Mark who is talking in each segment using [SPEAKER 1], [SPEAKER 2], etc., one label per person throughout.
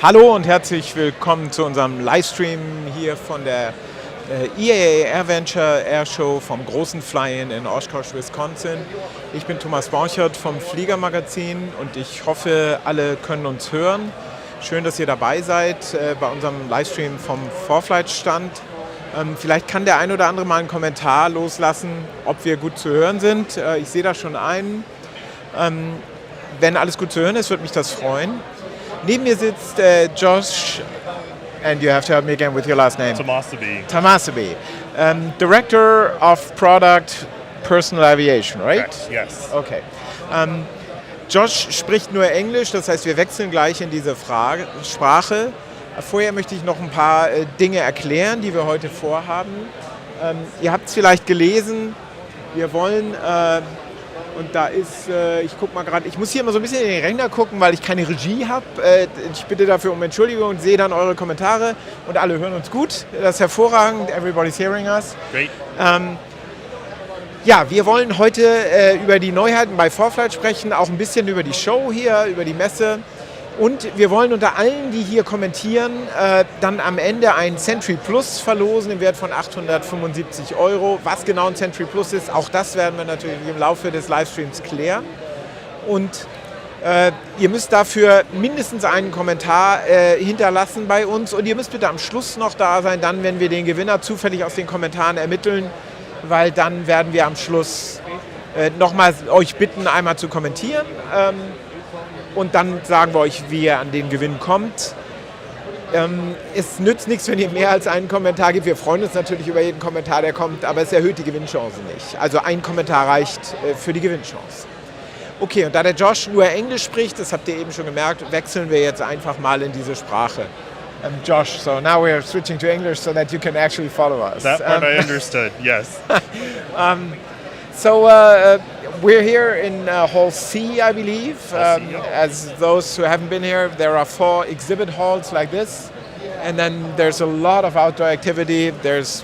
[SPEAKER 1] Hallo und herzlich willkommen zu unserem Livestream hier von der IAA AirVenture Airshow vom großen Fly-In in Oshkosh, Wisconsin. Ich bin Thomas Borchert vom Fliegermagazin und ich hoffe, alle können uns hören. Schön, dass ihr dabei seid bei unserem Livestream vom ForeFlight Stand. Vielleicht kann der ein oder andere mal einen Kommentar loslassen, ob wir gut zu hören sind. Ich sehe da schon einen. Wenn alles gut zu hören ist, würde mich das freuen. Neben mir sitzt Josh, and you have to help me again with your last name. Adsb. Director of Product Personal Aviation, right?
[SPEAKER 2] Correct, yes.
[SPEAKER 1] Okay. Josh spricht nur Englisch, das heißt, wir wechseln gleich in diese Sprache. Vorher möchte ich noch ein paar Dinge erklären, die wir heute vorhaben. Ihr habt es vielleicht gelesen, wir wollen... Und da ist, ich gucke mal gerade, ich muss hier immer so ein bisschen in den Rechner gucken, weil ich keine Regie habe. Ich bitte dafür um Entschuldigung und sehe dann eure Kommentare und alle hören uns gut. Das ist hervorragend, everybody's hearing us.
[SPEAKER 2] Great.
[SPEAKER 1] Ja, wir wollen heute über die Neuheiten bei ForeFlight sprechen, auch ein bisschen über die Show hier, über die Messe. Und wir wollen unter allen, die hier kommentieren, dann am Ende ein Sentry Plus verlosen im Wert von 875 €. Was genau ein Sentry Plus ist, auch das werden wir natürlich im Laufe des Livestreams klären. Und ihr müsst dafür mindestens einen Kommentar hinterlassen bei uns. Und ihr müsst bitte am Schluss noch da sein, dann, wenn wir den Gewinner zufällig aus den Kommentaren ermitteln, weil dann werden wir am Schluss nochmal euch bitten, einmal zu kommentieren. Und dann sagen wir euch, wie ihr an den Gewinn kommt. Es nützt nichts, wenn ihr mehr als einen Kommentar gebt. Wir freuen uns natürlich über jeden Kommentar, der kommt, aber es erhöht die Gewinnchance nicht. Also ein Kommentar reicht für die Gewinnchance. Okay, und da der Josh nur Englisch spricht, das habt ihr eben schon gemerkt, wechseln wir jetzt einfach mal in diese Sprache. Josh, so now we are switching to English so that you can actually follow us.
[SPEAKER 2] That part I understood, yes.
[SPEAKER 1] We're here in Hall C, I believe. As those who haven't been here, there are 4 exhibit halls like this. And then there's a lot of outdoor activity. There's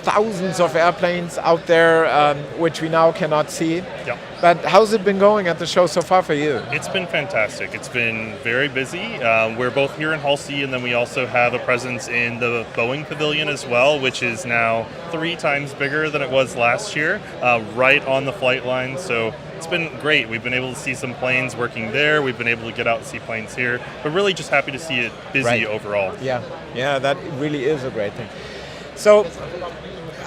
[SPEAKER 1] thousands of airplanes out there, which we now cannot see.
[SPEAKER 2] Yep.
[SPEAKER 1] But how's it been going at the show so far for you?
[SPEAKER 2] It's been fantastic. It's been very busy. We're both here in Hall C, and then we also have a presence in the Boeing Pavilion as well, which is now 3 times bigger than it was last year, right on the flight line. So it's been great. We've been able to see some planes working there. We've been able to get out and see planes here. But really just happy to see it busy overall.
[SPEAKER 1] Yeah, that really is a great thing. So,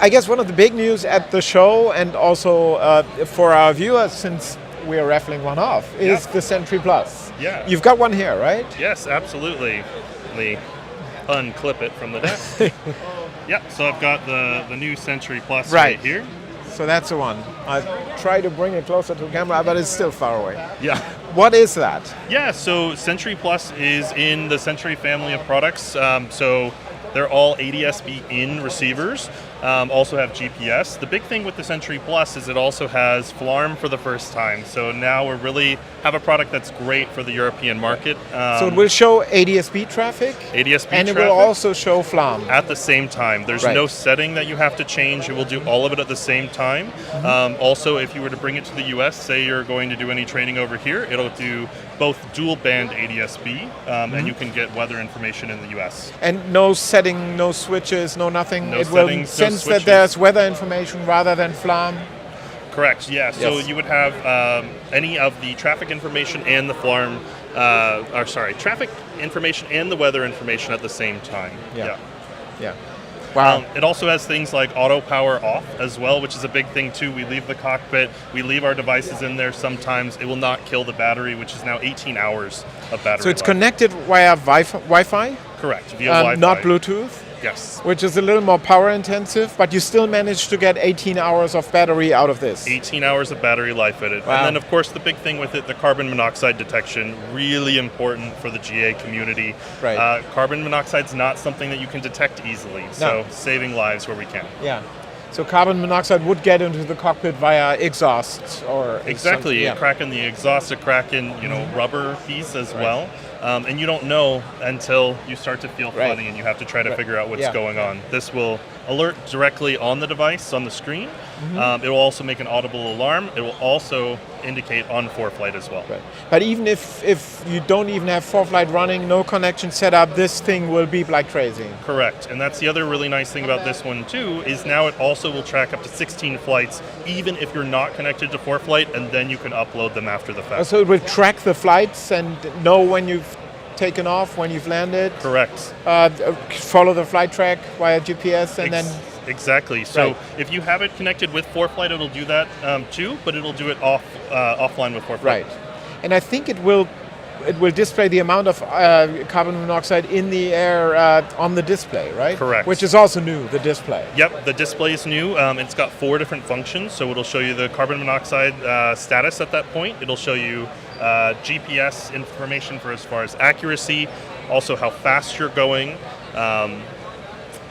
[SPEAKER 1] I guess one of the big news at the show, and also for our viewers, since we are raffling one off, is the Sentry Plus.
[SPEAKER 2] Yeah.
[SPEAKER 1] You've got one here, right?
[SPEAKER 2] Yes, absolutely. Let me unclip it from the desk. Yeah, so I've got the new Sentry Plus right here.
[SPEAKER 1] So that's the one. I try to bring it closer to the camera, but it's still far away.
[SPEAKER 2] Yeah.
[SPEAKER 1] What is that?
[SPEAKER 2] Yeah, so Sentry Plus is in the Sentry family of products. So they're all Adsb in receivers. Also have GPS. The big thing with the Sentry Plus is it also has FLARM for the first time. So now we really have a product that's great for the European market.
[SPEAKER 1] So it will show Adsb traffic?
[SPEAKER 2] Adsb
[SPEAKER 1] and
[SPEAKER 2] traffic.
[SPEAKER 1] It will also show FLARM?
[SPEAKER 2] At the same time. There's no setting that you have to change. It will do all of it at the same time. Also, if you were to bring it to the US, say you're going to do any training over here, it'll do both dual band Adsb, and you can get weather information in the US.
[SPEAKER 1] And no setting, no switches, no nothing?
[SPEAKER 2] No
[SPEAKER 1] it
[SPEAKER 2] settings,
[SPEAKER 1] will sense that there's weather information rather than FLARM?
[SPEAKER 2] Correct, yeah. So you would have any of the traffic information and the FLARM, traffic information and the weather information at the same time.
[SPEAKER 1] Yeah. Wow.
[SPEAKER 2] It also has things like auto power off as well, which is a big thing too. We leave the cockpit, we leave our devices in there sometimes. It will not kill the battery, which is now 18 hours of battery
[SPEAKER 1] So it's
[SPEAKER 2] life.
[SPEAKER 1] connected via Wi-Fi?
[SPEAKER 2] Correct, via Wi-Fi.
[SPEAKER 1] Not Bluetooth.
[SPEAKER 2] Yes.
[SPEAKER 1] Which is a little more power intensive, but you still manage to get 18 hours of battery out of this.
[SPEAKER 2] 18 hours of battery life in it.
[SPEAKER 1] Wow.
[SPEAKER 2] And then, of course, the big thing with it, the carbon monoxide detection, really important for the GA community.
[SPEAKER 1] Right.
[SPEAKER 2] Carbon monoxide's not something that you can detect easily, so saving lives where we can.
[SPEAKER 1] Yeah. So carbon monoxide would get into the cockpit via exhaust or...
[SPEAKER 2] Exactly. A crack in the exhaust, a crack in, rubber piece as well. And you don't know until you start to feel flooding and you have to try to figure out what's going on. This will alert directly on the device, on the screen. It will also make an audible alarm. It will also indicate on ForeFlight as well.
[SPEAKER 1] Right. But even if you don't even have ForeFlight running, no connection set up, this thing will beep like crazy.
[SPEAKER 2] Correct. And that's the other really nice thing about this one too, is now it also will track up to 16 flights, even if you're not connected to ForeFlight, and then you can upload them after the fact.
[SPEAKER 1] So it will track the flights and know when you've taken off, when you've landed.
[SPEAKER 2] Correct.
[SPEAKER 1] Follow the flight track via GPS and then...
[SPEAKER 2] Exactly. So if you have it connected with ForeFlight, it'll do that too, but it'll do it offline with ForeFlight.
[SPEAKER 1] Right. And I think it will display the amount of carbon monoxide in the air on the display, right?
[SPEAKER 2] Correct.
[SPEAKER 1] Which is also new, the display.
[SPEAKER 2] Yep, the display is new. It's got 4 different functions. So it'll show you the carbon monoxide status at that point. It'll show you GPS information for as far as accuracy, also how fast you're going.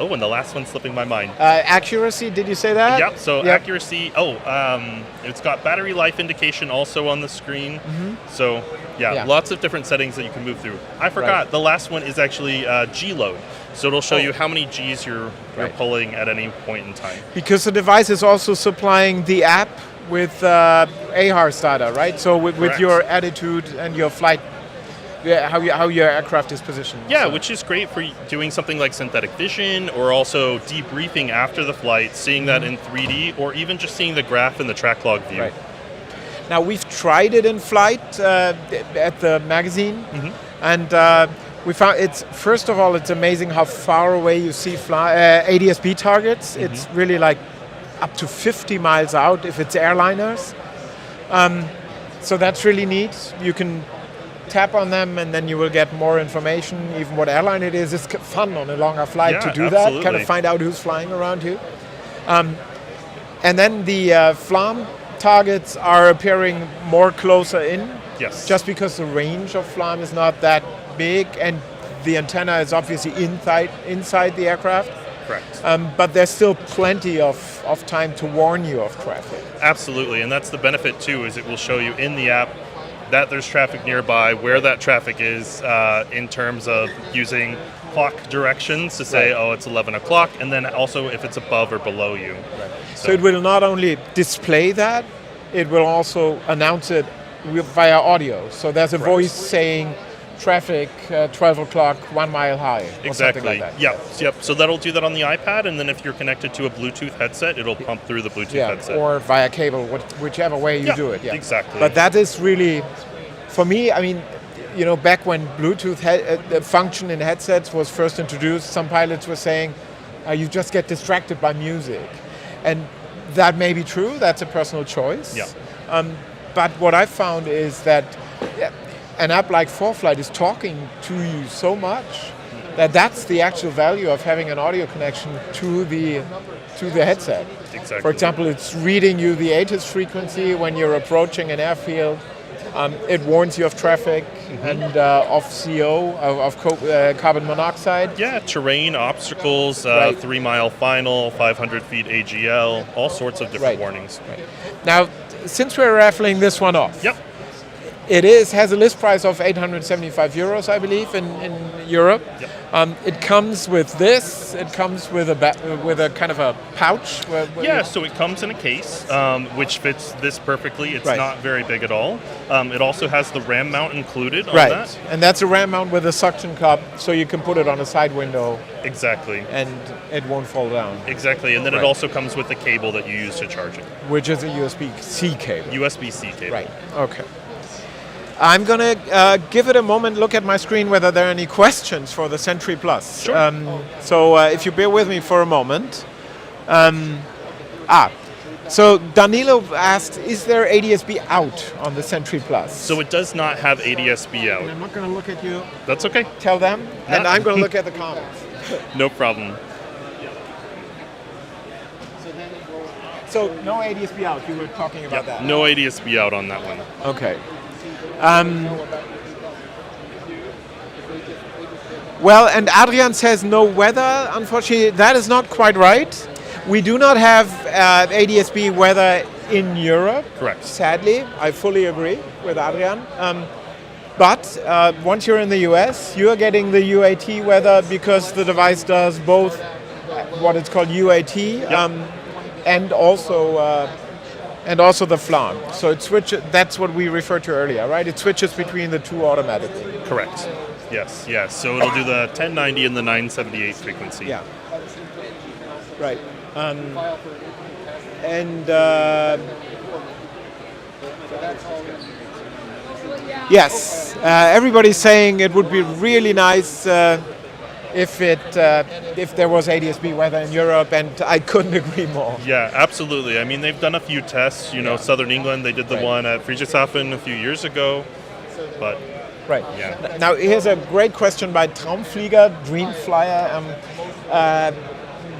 [SPEAKER 2] And the last one's slipping my mind.
[SPEAKER 1] Accuracy, did you say that?
[SPEAKER 2] Yep, so accuracy. It's got battery life indication also on the screen. So, lots of different settings that you can move through. I forgot, the last one is actually G-load. So it'll show you how many Gs you're pulling at any point in time.
[SPEAKER 1] Because the device is also supplying the app with AHARS data, right? So with your attitude and your flight, how your aircraft is positioned.
[SPEAKER 2] Yeah, which is great for doing something like synthetic vision, or also debriefing after the flight, seeing that in 3D, or even just seeing the graph in the track log view.
[SPEAKER 1] Right. Now, we've tried it in flight at the magazine, and we found first of all, it's amazing how far away you see ADS-B targets. It's really like up to 50 miles out if it's airliners. So that's really neat. You can tap on them and then you will get more information, even what airline it is. It's fun on a longer flight to do that, kind of find out who's flying around you. And then the FLAM targets are appearing more closer in.
[SPEAKER 2] Yes.
[SPEAKER 1] Just because the range of FLAM is not that big and the antenna is obviously inside the aircraft.
[SPEAKER 2] Correct.
[SPEAKER 1] But there's still plenty of time to warn you of traffic.
[SPEAKER 2] Absolutely, and that's the benefit too, is it will show you in the app that there's traffic nearby, where that traffic is in terms of using clock directions to say, it's 11 o'clock, and then also if it's above or below you.
[SPEAKER 1] Right. So it will not only display that, it will also announce it via audio. So there's a voice saying, traffic 12 o'clock, 1 mile high. Or something like that.
[SPEAKER 2] Yep. So that'll do that on the iPad, and then if you're connected to a Bluetooth headset, it'll pump through the Bluetooth headset.
[SPEAKER 1] Or via cable, whichever way you do it. Yeah,
[SPEAKER 2] exactly.
[SPEAKER 1] But that is really, for me, I mean, back when Bluetooth function in headsets was first introduced, some pilots were saying, you just get distracted by music. And that may be true, that's a personal choice.
[SPEAKER 2] Yeah.
[SPEAKER 1] But what I found is that an app like ForeFlight is talking to you so much that's the actual value of having an audio connection to the headset.
[SPEAKER 2] Exactly.
[SPEAKER 1] For example, it's reading you the ATIS frequency when you're approaching an airfield. It warns you of traffic and of CO, of carbon monoxide.
[SPEAKER 2] Yeah, terrain, obstacles, 3 mile final, 500 feet AGL, all sorts of different warnings.
[SPEAKER 1] Right. Now, since we're raffling this one off, it has a list price of 875 euros, I believe, in Europe. Yep. It comes with this. It comes with a kind of a pouch.
[SPEAKER 2] So it comes in a case, which fits this perfectly. It's not very big at all. It also has the RAM mount included on that.
[SPEAKER 1] And that's a RAM mount with a suction cup, so you can put it on a side window.
[SPEAKER 2] Exactly.
[SPEAKER 1] And it won't fall down.
[SPEAKER 2] Exactly. And then it also comes with the cable that you use to charge it.
[SPEAKER 1] Which is a USB-C cable.
[SPEAKER 2] USB-C cable.
[SPEAKER 1] Right. Okay. I'm going to give it a moment, look at my screen, whether there are any questions for the Sentry Plus.
[SPEAKER 2] Sure.
[SPEAKER 1] So if you bear with me for a moment. So Danilo asked, is there ADS-B out on the Sentry Plus?
[SPEAKER 2] So it does not have ADS-B out.
[SPEAKER 1] I'm not going to look at you.
[SPEAKER 2] That's okay.
[SPEAKER 1] Tell them, and I'm going to look at the comments.
[SPEAKER 2] No problem.
[SPEAKER 1] So no ADS-B out, you were talking about that.
[SPEAKER 2] No ADS-B out on that one.
[SPEAKER 1] Okay. Well, and Adrian says no weather. Unfortunately, that is not quite right. We do not have ADS-B weather in Europe.
[SPEAKER 2] Correct.
[SPEAKER 1] Sadly, I fully agree with Adrian. But once you're in the US, you're getting the UAT weather because the device does both what it's called UAT and also the FLAN. So it switches. That's what we referred to earlier, right? It switches between the two automatically.
[SPEAKER 2] Correct. Yes. So it'll do the 1090 and the 978 frequency.
[SPEAKER 1] Yeah. Right. Yes, everybody's saying it would be really nice if there was ADS-B weather in Europe, and I couldn't agree more.
[SPEAKER 2] Yeah, absolutely. I mean, they've done a few tests. You know, Southern England, they did the one at Friedrichshafen a few years ago, but.
[SPEAKER 1] Right.
[SPEAKER 2] Yeah.
[SPEAKER 1] Now here's a great question by Traumflieger, Dreamflyer.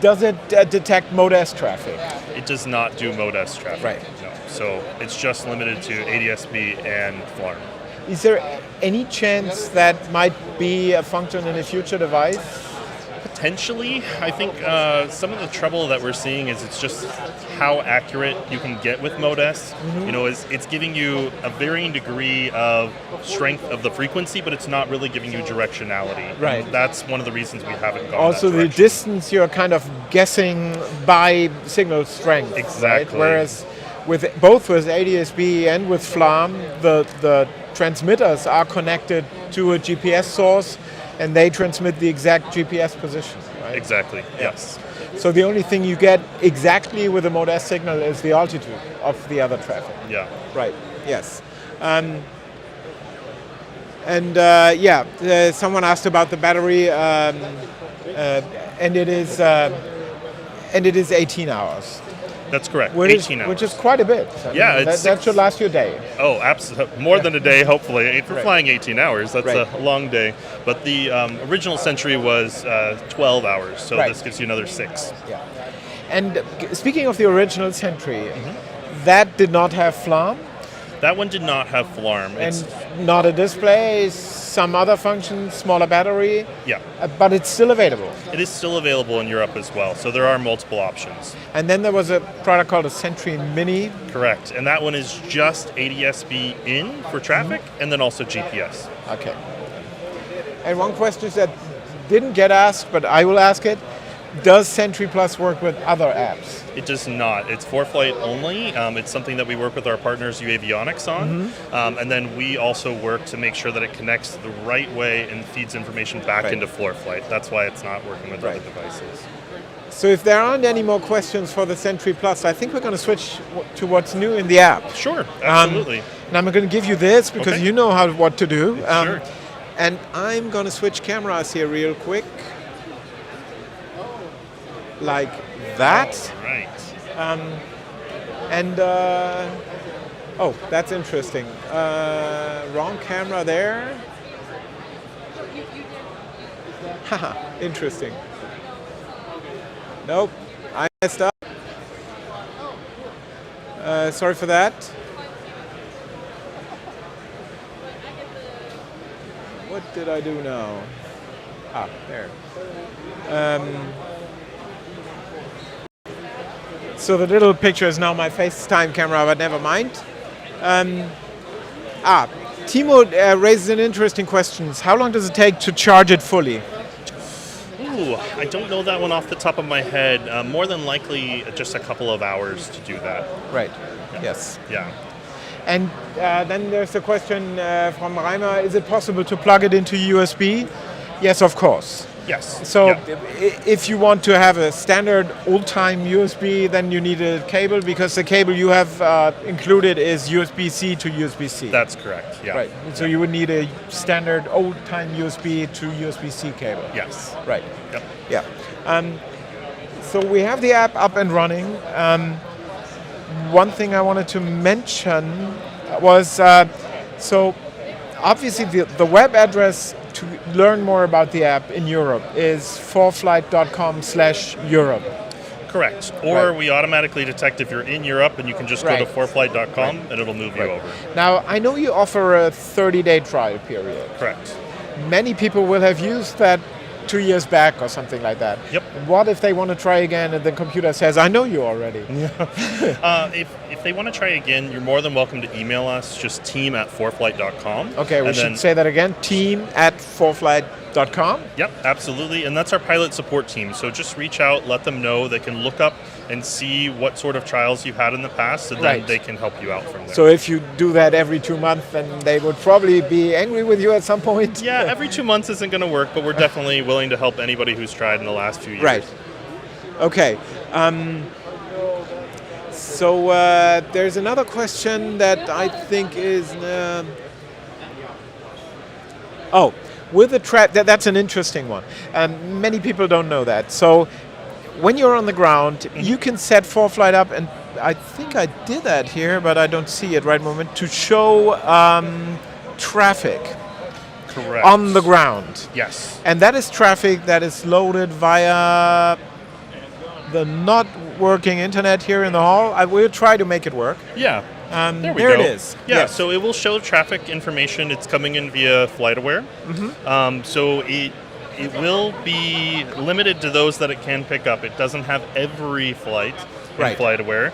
[SPEAKER 1] Does it detect Mode S traffic?
[SPEAKER 2] It does not do Mode S traffic.
[SPEAKER 1] Right.
[SPEAKER 2] No. So it's just limited to ADS-B and FLARM.
[SPEAKER 1] Is there any chance that might be a function in a future device?
[SPEAKER 2] Potentially. I think some of the trouble that we're seeing is it's just how accurate you can get with Mode S. Mm-hmm. You know, it's giving you a varying degree of strength of the frequency, but it's not really giving you directionality.
[SPEAKER 1] Right.
[SPEAKER 2] And that's one of the reasons we haven't gone
[SPEAKER 1] also
[SPEAKER 2] that
[SPEAKER 1] the
[SPEAKER 2] direction.
[SPEAKER 1] distance you're kind of guessing by signal strength.
[SPEAKER 2] Exactly.
[SPEAKER 1] Right? Whereas with both with ADS-B and with FLARM, the transmitters are connected to a GPS source, and they transmit the exact GPS position, right?
[SPEAKER 2] Exactly, yes.
[SPEAKER 1] So the only thing you get exactly with the Mode S signal is the altitude of the other traffic.
[SPEAKER 2] Yeah.
[SPEAKER 1] Right, yes. Someone asked about the battery, and it is 18 hours.
[SPEAKER 2] That's correct, 18 hours.
[SPEAKER 1] Which is quite a bit. That should last you a day.
[SPEAKER 2] Oh, absolutely. More than a day, hopefully. If you're flying 18 hours, that's a long day. But the original Sentry was 12 hours, so this gives you another 6.
[SPEAKER 1] Yeah. And speaking of the original Sentry, that did not have FLARM?
[SPEAKER 2] That one did not have FLARM.
[SPEAKER 1] And not a display, some other functions, smaller battery.
[SPEAKER 2] Yeah.
[SPEAKER 1] But it's still available.
[SPEAKER 2] It is still available in Europe as well, so there are multiple options.
[SPEAKER 1] And then there was a product called a Sentry Mini.
[SPEAKER 2] Correct, and that one is just ADS-B in for traffic, and then also GPS.
[SPEAKER 1] Okay. And one question that didn't get asked, but I will ask it. Does Sentry Plus work with other apps?
[SPEAKER 2] It does not. It's ForeFlight only. It's something that we work with our partners UAvionics on. And then we also work to make sure that it connects the right way and feeds information back into ForeFlight. That's why it's not working with other devices.
[SPEAKER 1] So if there aren't any more questions for the Sentry Plus, I think we're going to switch to what's new in the app.
[SPEAKER 2] Sure, absolutely.
[SPEAKER 1] And I'm going to give you this because you know what to do.
[SPEAKER 2] Sure.
[SPEAKER 1] And I'm going to switch cameras here real quick. Like that.
[SPEAKER 2] Right.
[SPEAKER 1] Oh, that's interesting. Wrong camera there. Haha, interesting. Nope, I messed up. Sorry for that. What did I do now? Ah, there. So the little picture is now my FaceTime camera, but never mind. Timo raises an interesting question. How long does it take to charge it fully?
[SPEAKER 2] Ooh, I don't know that one off the top of my head. More than likely, just a couple of hours to do that.
[SPEAKER 1] Right.
[SPEAKER 2] Yeah.
[SPEAKER 1] Yes.
[SPEAKER 2] Yeah.
[SPEAKER 1] And then there's the question from Reimer, is it possible to plug it into USB? Yes, of course.
[SPEAKER 2] Yes.
[SPEAKER 1] So if you want to have a standard old-time USB, then you need a cable because the cable you have included is USB-C to USB-C.
[SPEAKER 2] That's correct, yeah.
[SPEAKER 1] Right. So you would need a standard old-time USB to USB-C cable.
[SPEAKER 2] Yes.
[SPEAKER 1] Right.
[SPEAKER 2] Yep.
[SPEAKER 1] Yeah. So we have the app up and running. one thing I wanted to mention was, so obviously the web address to learn more about the app in Europe is foreflight.com/Europe.
[SPEAKER 2] Correct. Or we automatically detect if you're in Europe, and you can just go to foreflight.com and it'll move you over.
[SPEAKER 1] Now, I know you offer a 30-day trial period.
[SPEAKER 2] Correct.
[SPEAKER 1] Many people will have used that 2 years back or something like that.
[SPEAKER 2] Yep.
[SPEAKER 1] What if they want to try again and the computer says, I know you already?
[SPEAKER 2] If they want to try again, you're more than welcome to email us, just team@foreflight.com.
[SPEAKER 1] Okay, we should say that again, team@foreflight.com.
[SPEAKER 2] Yep, absolutely. And that's our pilot support team. So just reach out, let them know. They can look up and see what sort of trials you've had in the past, and then they can help you out from there.
[SPEAKER 1] So if you do that every 2 months, then they would probably be angry with you at some point.
[SPEAKER 2] Yeah, every 2 months isn't going to work, but we're definitely willing to help anybody who's tried in the last few years.
[SPEAKER 1] Right. Okay. So there's another question that I think is... with the that's an interesting one. Many people don't know that. So when you're on the ground, you can set ForeFlight up, and I think I did that here, but I don't see it right moment, to show traffic.
[SPEAKER 2] Correct.
[SPEAKER 1] On the ground.
[SPEAKER 2] Yes.
[SPEAKER 1] And that is traffic that is loaded via the not working internet here in the hall. I will try to make it work.
[SPEAKER 2] Yeah.
[SPEAKER 1] There it is.
[SPEAKER 2] Yeah,
[SPEAKER 1] yes.
[SPEAKER 2] So it will show traffic information. It's coming in via FlightAware. So it will be limited to those that it can pick up. It doesn't have every flight in FlightAware,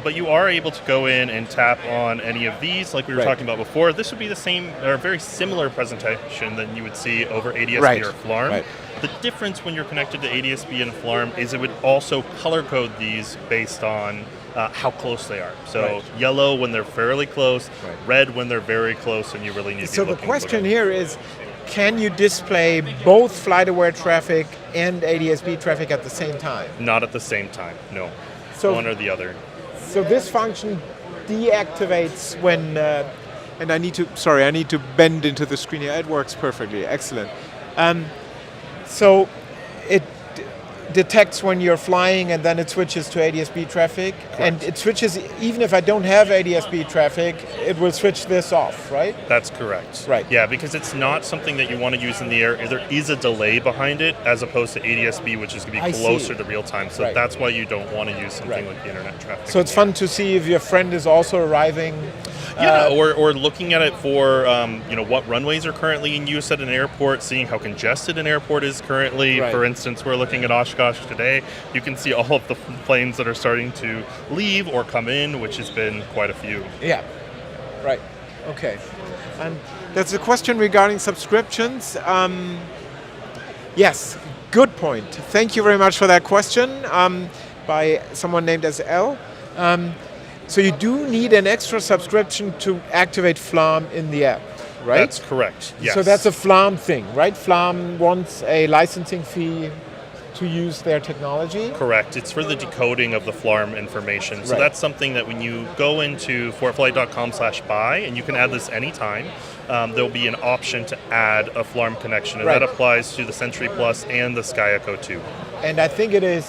[SPEAKER 2] but you are able to go in and tap on any of these, like we were talking about before. This would be the same or very similar presentation than you would see over ADSB or FLARM. The difference when you're connected to ADSB and FLARM is it would also color code these based on how close they are. So yellow when they're fairly close, red when they're very close, and you really need to be looking.
[SPEAKER 1] So the question here is, can you display both FlightAware traffic and ADSB traffic at the same time?
[SPEAKER 2] Not at the same time, no.
[SPEAKER 1] So,
[SPEAKER 2] one or the other.
[SPEAKER 1] So this function deactivates when, and I need to bend into the screen here. It works perfectly, excellent. So it detects when you're flying, and then it switches to ADSB traffic.
[SPEAKER 2] Correct.
[SPEAKER 1] And it switches, even if I don't have ADSB traffic, it will switch this off, right?
[SPEAKER 2] That's correct.
[SPEAKER 1] Right.
[SPEAKER 2] Yeah, because it's not something that you want to use in the air. There is a delay behind it, as opposed to ADSB, which is going to be closer to real time. So that's why you don't want to use something like the internet traffic.
[SPEAKER 1] So it's fun to see if your friend is also arriving.
[SPEAKER 2] Yeah, or looking at it for what runways are currently in use at an airport, seeing how congested an airport is currently. For instance, we're looking at Oshkosh today. You can see all of the planes that are starting to leave or come in, which has been quite a few.
[SPEAKER 1] Yeah, right. Okay. And there's a question regarding subscriptions. Yes, good point. Thank you very much for that question by someone named as L. So you do need an extra subscription to activate FLARM in the app, right?
[SPEAKER 2] That's correct, yes.
[SPEAKER 1] So that's a FLARM thing, right? FLARM wants a licensing fee to use their technology?
[SPEAKER 2] Correct. It's for the decoding of the FLARM information. So that's something that when you go into foreflight.com/buy, and you can add this anytime, there'll be an option to add a FLARM connection, and that applies to the Sentry Plus and the Sky Echo 2.
[SPEAKER 1] And I think it is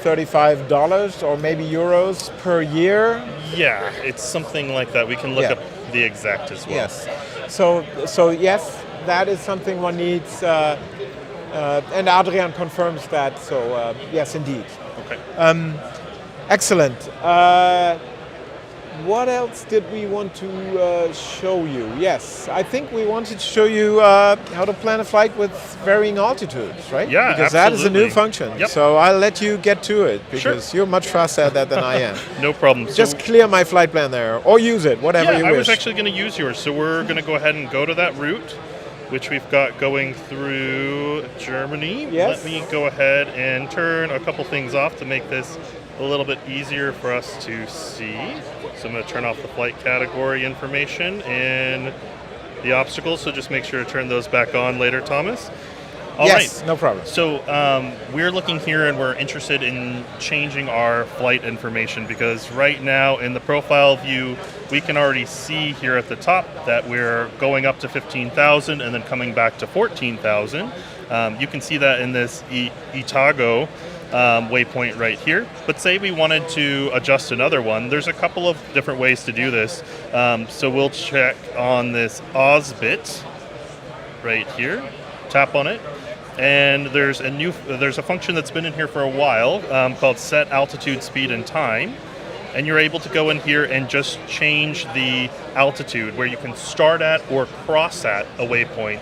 [SPEAKER 1] $35 or maybe euros per year.
[SPEAKER 2] Yeah, it's something like that. We can look up the exact as well.
[SPEAKER 1] Yes. So yes, that is something one needs, and Adrian confirms that. So yes, indeed.
[SPEAKER 2] Okay.
[SPEAKER 1] Excellent. What else did we want to show you? Yes, I think we wanted to show you how to plan a flight with varying altitudes, right?
[SPEAKER 2] Yeah,
[SPEAKER 1] because that is a new function. Yep. So I'll let you get to it, because you're much faster at that than I am.
[SPEAKER 2] No problem.
[SPEAKER 1] Just clear my flight plan there, or use it, whatever you wish.
[SPEAKER 2] I was actually going to use yours, so we're going to go ahead and go to that route, which we've got going through Germany.
[SPEAKER 1] Yes.
[SPEAKER 2] Let me go ahead and turn a couple things off to make this a little bit easier for us to see. So I'm going to turn off the flight category information and the obstacles, so just make sure to turn those back on later, Thomas. All right.
[SPEAKER 1] No problem.
[SPEAKER 2] So we're looking here, and we're interested in changing our flight information, because right now in the profile view, we can already see here at the top that we're going up to 15,000 and then coming back to 14,000. You can see that in this Itago waypoint right here. But say we wanted to adjust another one, there's a couple of different ways to do this. So we'll check on this Adsb right here, tap on it, and there's a function that's been in here for a while called set altitude, speed, and time. And you're able to go in here and just change the altitude where you can start at or cross at a waypoint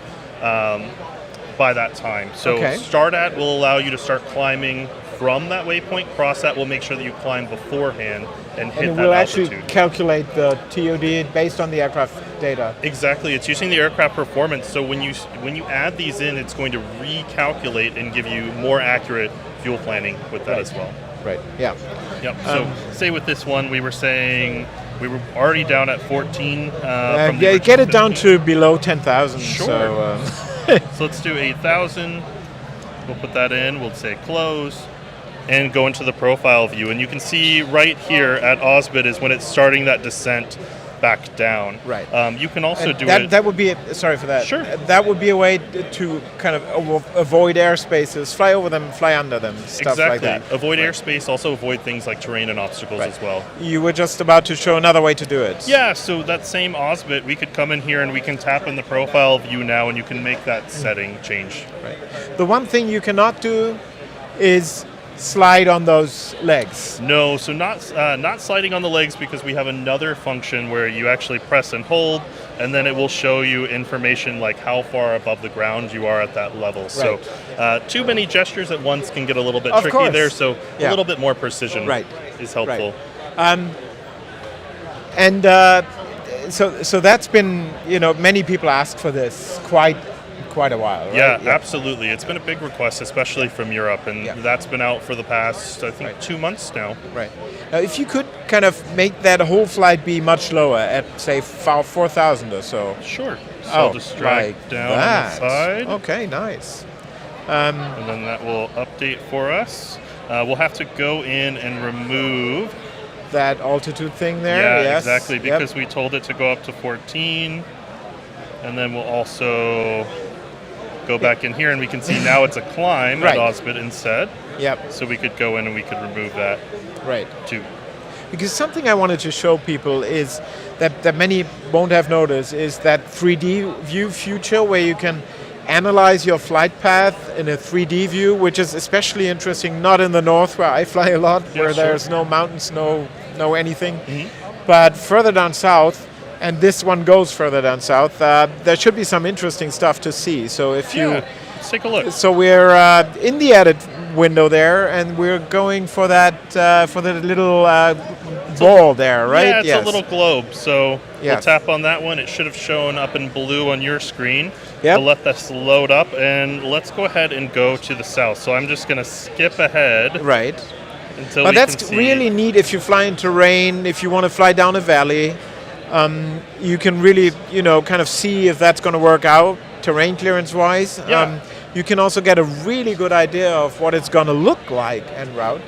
[SPEAKER 2] by that time. So start at will allow you to start climbing from that waypoint. Cross at will make sure that you climb beforehand and hit that altitude. And it will actually
[SPEAKER 1] calculate the TOD based on the aircraft data.
[SPEAKER 2] Exactly. It's using the aircraft performance. So when you add these in, it's going to recalculate and give you more accurate fuel planning with that as well.
[SPEAKER 1] Right. Yeah.
[SPEAKER 2] Yep. So say with this one, we were saying we were already down at 14.
[SPEAKER 1] Get it down to below 10,000.
[SPEAKER 2] Sure.
[SPEAKER 1] So
[SPEAKER 2] let's do 8,000. We'll put that in. We'll say close and go into the profile view. And you can see right here at Adsb is when it's starting that descent back down.
[SPEAKER 1] Right.
[SPEAKER 2] You can also do
[SPEAKER 1] that,
[SPEAKER 2] it.
[SPEAKER 1] That would be, sorry for that.
[SPEAKER 2] Sure.
[SPEAKER 1] That would be a way to kind of avoid airspaces, fly over them, fly under them, stuff like that.
[SPEAKER 2] Avoid airspace, also avoid things like terrain and obstacles as well.
[SPEAKER 1] You were just about to show another way to do it.
[SPEAKER 2] Yeah, so that same Adsb, we could come in here and we can tap in the profile view now and you can make that setting change.
[SPEAKER 1] Right. The one thing you cannot do is slide on those legs.
[SPEAKER 2] No, so not sliding on the legs because we have another function where you actually press and hold and then it will show you information like how far above the ground you are at that level. Right. So too many gestures at once can get a little bit tricky there, so a little bit more precision is helpful.
[SPEAKER 1] Right. So that's been, many people ask for this quite a while, right?
[SPEAKER 2] Yeah, absolutely. It's been a big request, especially from Europe, and that's been out for the past, I think, 2 months now.
[SPEAKER 1] Right. Now, if you could kind of make that whole flight be much lower at, say, 4,000 or so.
[SPEAKER 2] Sure. So I'll just drag down on the side.
[SPEAKER 1] Okay, nice.
[SPEAKER 2] And then that will update for us. We'll have to go in and remove
[SPEAKER 1] that altitude thing there.
[SPEAKER 2] Yeah, exactly, because we told it to go up to 14, and then we'll also go back in here and we can see now it's a climb at Adsb instead.
[SPEAKER 1] Yep.
[SPEAKER 2] So we could go in and we could remove that too.
[SPEAKER 1] Because something I wanted to show people is that many won't have noticed is that 3D view feature where you can analyze your flight path in a 3D view, which is especially interesting not in the north where I fly a lot, where there's no mountains, no anything. But further down south, and this one goes further down south, there should be some interesting stuff to see. So if
[SPEAKER 2] let's take a look.
[SPEAKER 1] So we're in the edit window there, and we're going for that little ball there, right?
[SPEAKER 2] Yeah, it's a little globe. So we'll tap on that one. It should have shown up in blue on your screen. We'll let this load up, and let's go ahead and go to the south. So I'm just going to skip ahead.
[SPEAKER 1] Right.
[SPEAKER 2] Until
[SPEAKER 1] but that's really neat if you fly in terrain, if you want to fly down a valley. You can really, kind of see if that's going to work out terrain clearance-wise. You can also get a really good idea of what it's going to look like en route.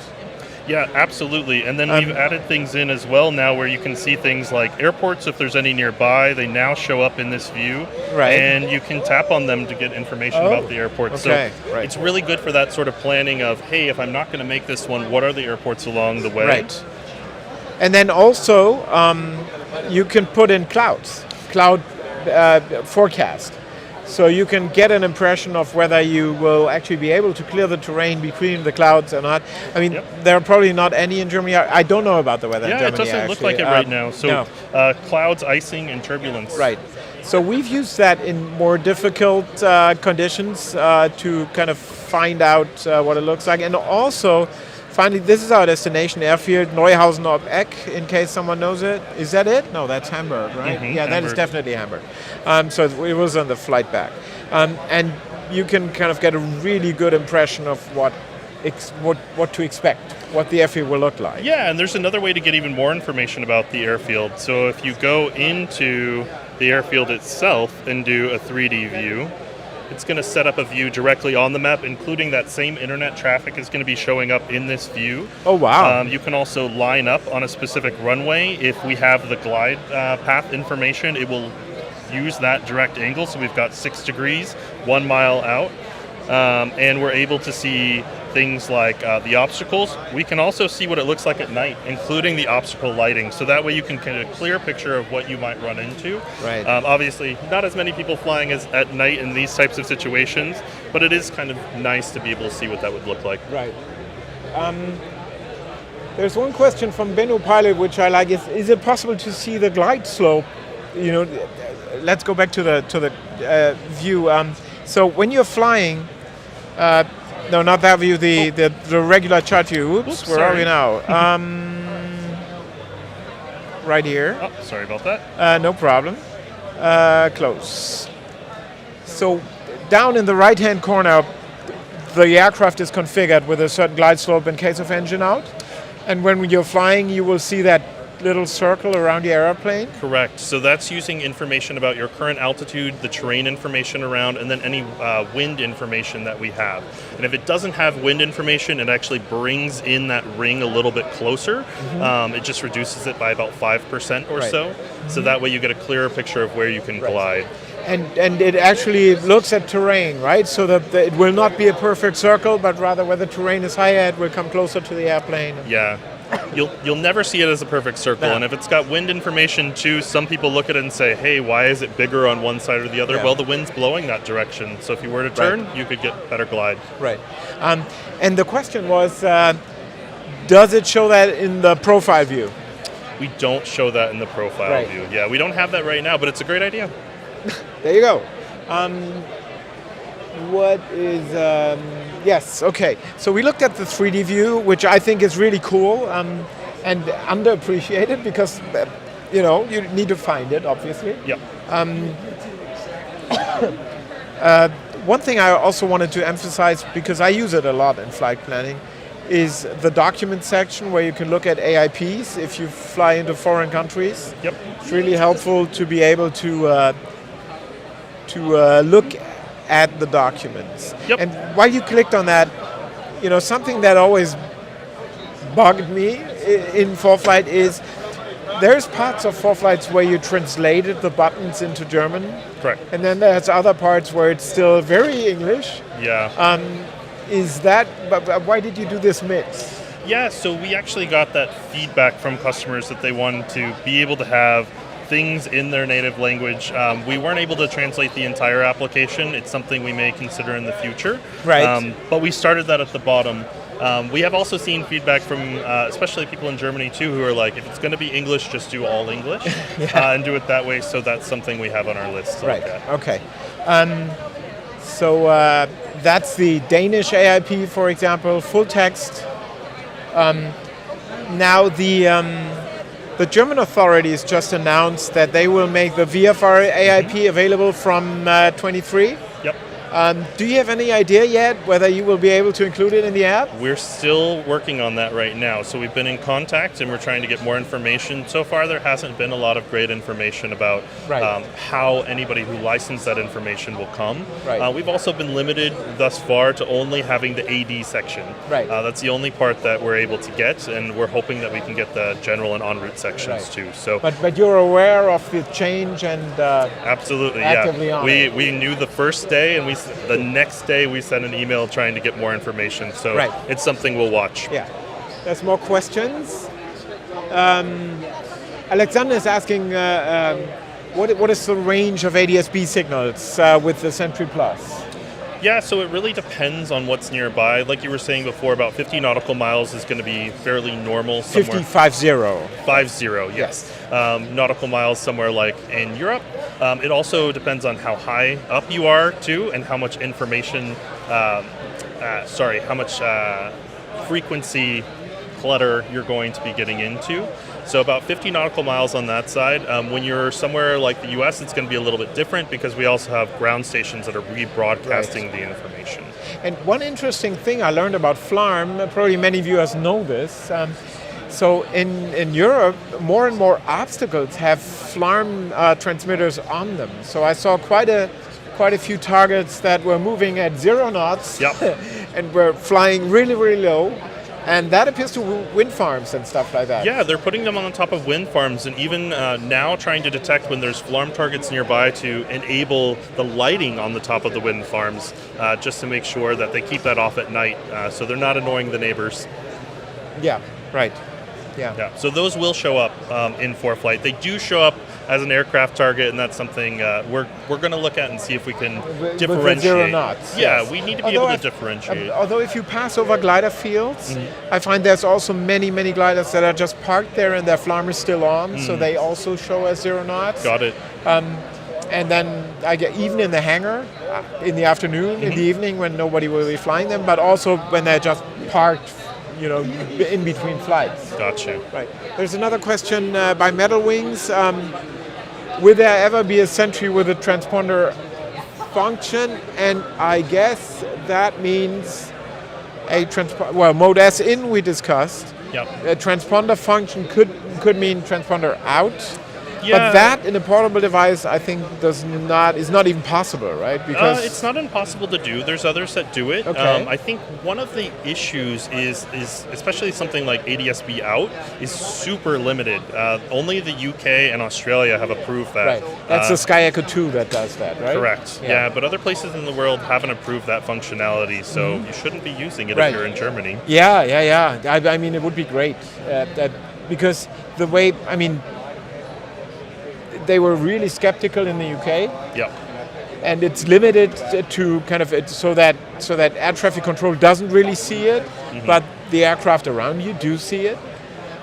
[SPEAKER 2] Yeah, absolutely. And then we've added things in as well now where you can see things like airports, if there's any nearby, they now show up in this view.
[SPEAKER 1] Right.
[SPEAKER 2] And you can tap on them to get information about the airport.
[SPEAKER 1] Okay.
[SPEAKER 2] So it's really good for that sort of planning of, hey, if I'm not going to make this one, what are the airports along the way?
[SPEAKER 1] Right. And then also, you can put in cloud forecast. So you can get an impression of whether you will actually be able to clear the terrain between the clouds or not. I mean, there are probably not any in Germany. I don't know about the weather in Germany.
[SPEAKER 2] Yeah, it doesn't look like it right now. So clouds, icing, and turbulence.
[SPEAKER 1] Right. So we've used that in more difficult conditions to kind of find out what it looks like. And also, finally, this is our destination, Airfield, Neuhausen ob Eck, in case someone knows it. Is that it? No, that's Hamburg, right? Yeah, that is definitely Hamburg. So it was on the flight back. And you can kind of get a really good impression of what to expect, what the airfield will look like.
[SPEAKER 2] Yeah, and there's another way to get even more information about the airfield. So if you go into the airfield itself and do a 3D view, it's going to set up a view directly on the map, including that same internet traffic is going to be showing up in this view.
[SPEAKER 1] Oh, wow.
[SPEAKER 2] You can also line up on a specific runway. If we have the glide path information, it will use that direct angle. So we've got 6 degrees, 1 mile out. and we're able to see things like the obstacles. We can also see what it looks like at night, including the obstacle lighting. So that way you can get a clear picture of what you might run into.
[SPEAKER 1] Right.
[SPEAKER 2] Obviously, not as many people flying as at night in these types of situations, but it is kind of nice to be able to see what that would look like.
[SPEAKER 1] Right. There's one question from Benno Pilot, which I like. Is it possible to see the glide slope? You know, let's go back to the view. So when you're flying, no, not that view. The regular chart view. Oops, where are we now? Right here.
[SPEAKER 2] Oh, sorry about that.
[SPEAKER 1] No problem. Close. So down in the right-hand corner, the aircraft is configured with a certain glide slope in case of engine out. And when you're flying, you will see that little circle around the airplane?
[SPEAKER 2] Correct. So that's using information about your current altitude, the terrain information around, and then any wind information that we have. And if it doesn't have wind information, it actually brings in that ring a little bit closer. Mm-hmm. It just reduces it by about 5% or so. Mm-hmm. So that way you get a clearer picture of where you can glide.
[SPEAKER 1] And it actually looks at terrain, right? So that it will not be a perfect circle, but rather where the terrain is higher, it will come closer to the airplane.
[SPEAKER 2] Yeah. You'll never see it as a perfect circle, and if it's got wind information too, some people look at it and say, hey, why is it bigger on one side or the other? Yeah. Well, the wind's blowing that direction, so if you were to turn, you could get better glide.
[SPEAKER 1] Right. And the question was, does it show that in the profile view?
[SPEAKER 2] We don't show that in the profile view. Yeah, we don't have that right now, but it's a great idea.
[SPEAKER 1] There you go. What is... yes, okay. So we looked at the 3D view, which I think is really cool and underappreciated because, you know, you need to find it, obviously.
[SPEAKER 2] Yep.
[SPEAKER 1] One thing I also wanted to emphasize, because I use it a lot in flight planning, is the document section where you can look at AIPs if you fly into foreign countries.
[SPEAKER 2] Yep.
[SPEAKER 1] It's really helpful to be able to look at the documents.
[SPEAKER 2] Yep.
[SPEAKER 1] And while you clicked on that, you know, something that always bugged me in ForeFlight is there's parts of ForeFlights where you translated the buttons into German.
[SPEAKER 2] Correct.
[SPEAKER 1] And then there's other parts where it's still very English.
[SPEAKER 2] Yeah.
[SPEAKER 1] Why did you do this mix?
[SPEAKER 2] Yeah, so we actually got that feedback from customers that they wanted to be able to have things in their native language. We weren't able to translate the entire application. It's something we may consider in the future.
[SPEAKER 1] Right.
[SPEAKER 2] But we started that at the bottom. We have also seen feedback from especially people in Germany too who are like, if it's going to be English, just do all English and do it that way. So that's something we have on our list.
[SPEAKER 1] Right, okay. So that's the Danish AIP, for example, full text. Now the German authorities just announced that they will make the VFR AIP available from 23.
[SPEAKER 2] Yep.
[SPEAKER 1] Do you have any idea yet whether you will be able to include it in the app?
[SPEAKER 2] We're still working on that right now. So we've been in contact and we're trying to get more information. So far there hasn't been a lot of great information about how anybody who licensed that information will come.
[SPEAKER 1] Right.
[SPEAKER 2] We've also been limited thus far to only having the AD section.
[SPEAKER 1] Right.
[SPEAKER 2] That's the only part that we're able to get, and we're hoping that we can get the general and en route sections too. So,
[SPEAKER 1] but you're aware of the change and
[SPEAKER 2] absolutely,
[SPEAKER 1] actively on it.
[SPEAKER 2] We knew the first day, and the next day we sent an email trying to get more information. So it's something we'll watch.
[SPEAKER 1] Yeah. There's more questions. Alexander is asking, what is the range of Adsb signals with the Sentry Plus?
[SPEAKER 2] Yeah, so it really depends on what's nearby. Like you were saying before, about 50 nautical miles is going to be fairly normal somewhere. 50, yes. Nautical miles somewhere like in Europe. It also depends on how high up you are too, and how much information, how much frequency clutter you're going to be getting into. So about 50 nautical miles on that side. When you're somewhere like the US, it's going to be a little bit different because we also have ground stations that are rebroadcasting the information.
[SPEAKER 1] And one interesting thing I learned about FLARM, probably many viewers know this, so in Europe, more and more obstacles have FLARM transmitters on them. So I saw quite a few targets that were moving at 0 knots and were flying really, really low. And that appears to wind farms and stuff like that.
[SPEAKER 2] Yeah, they're putting them on top of wind farms, and even now trying to detect when there's farm targets nearby to enable the lighting on the top of the wind farms, just to make sure that they keep that off at night, so they're not annoying the neighbors.
[SPEAKER 1] Yeah, right. Yeah.
[SPEAKER 2] So those will show up in ForeFlight. They do show up as an aircraft target, and that's something we're going to look at and see if we can differentiate.
[SPEAKER 1] With the 0 knots.
[SPEAKER 2] Yeah,
[SPEAKER 1] yes.
[SPEAKER 2] we need to be able to differentiate.
[SPEAKER 1] Although if you pass over glider fields, I find there's also many gliders that are just parked there and their flarm is still on, so they also show as 0 knots.
[SPEAKER 2] Got it.
[SPEAKER 1] And then I get even in the hangar in the afternoon, in the evening when nobody will be flying them, but also when they're just parked, in between flights.
[SPEAKER 2] Gotcha.
[SPEAKER 1] Right. There's another question by Metal Wings. Will there ever be a Sentry with a transponder function? And I guess that means mode S in we discussed.
[SPEAKER 2] Yep.
[SPEAKER 1] A transponder function could mean transponder out.
[SPEAKER 2] Yeah.
[SPEAKER 1] But that in a portable device, I think is not even possible, right?
[SPEAKER 2] Because it's not impossible to do. There's others that do it.
[SPEAKER 1] Okay.
[SPEAKER 2] I think one of the issues is especially something like Adsb out is super limited. Only the UK and Australia have approved that.
[SPEAKER 1] Right. That's the Sky Echo 2 that does that, right?
[SPEAKER 2] Correct. Yeah, but other places in the world haven't approved that functionality, so you shouldn't be using it if you're in Germany.
[SPEAKER 1] Yeah. I mean, it would be great because the way they were really skeptical in the UK.
[SPEAKER 2] Yeah.
[SPEAKER 1] And it's limited to kind of so that air traffic control doesn't really see it, but the aircraft around you do see it.